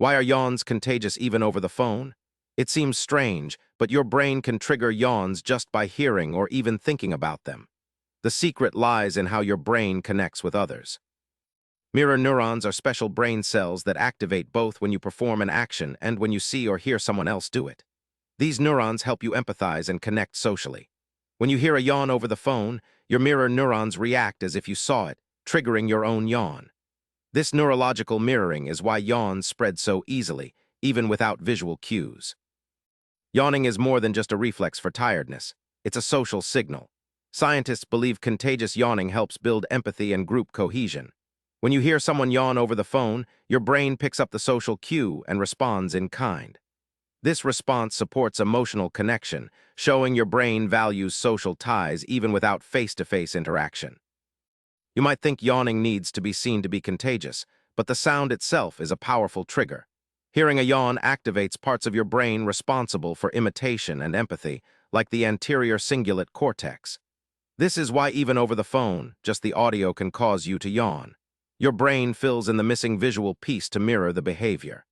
Why are yawns contagious even over the phone? It seems strange, but your brain can trigger yawns just by hearing or even thinking about them. The secret lies in how your brain connects with others. Mirror neurons are special brain cells that activate both when you perform an action and when you see or hear someone else do it. These neurons help you empathize and connect socially. When you hear a yawn over the phone, your mirror neurons react as if you saw it, triggering your own yawn. This neurological mirroring is why yawns spread so easily, even without visual cues. Yawning is more than just a reflex for tiredness. It's a social signal. Scientists believe contagious yawning helps build empathy and group cohesion. When you hear someone yawn over the phone, your brain picks up the social cue and responds in kind. This response supports emotional connection, showing your brain values social ties even without face-to-face interaction. You might think yawning needs to be seen to be contagious, but the sound itself is a powerful trigger. Hearing a yawn activates parts of your brain responsible for imitation and empathy, like the anterior cingulate cortex. This is why even over the phone, just the audio can cause you to yawn. Your brain fills in the missing visual piece to mirror the behavior.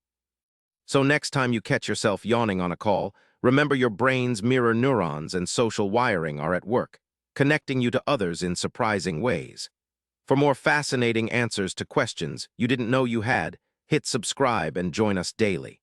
So next time you catch yourself yawning on a call, remember your brain's mirror neurons and social wiring are at work, connecting you to others in surprising ways. For more fascinating answers to questions you didn't know you had, hit subscribe and join us daily.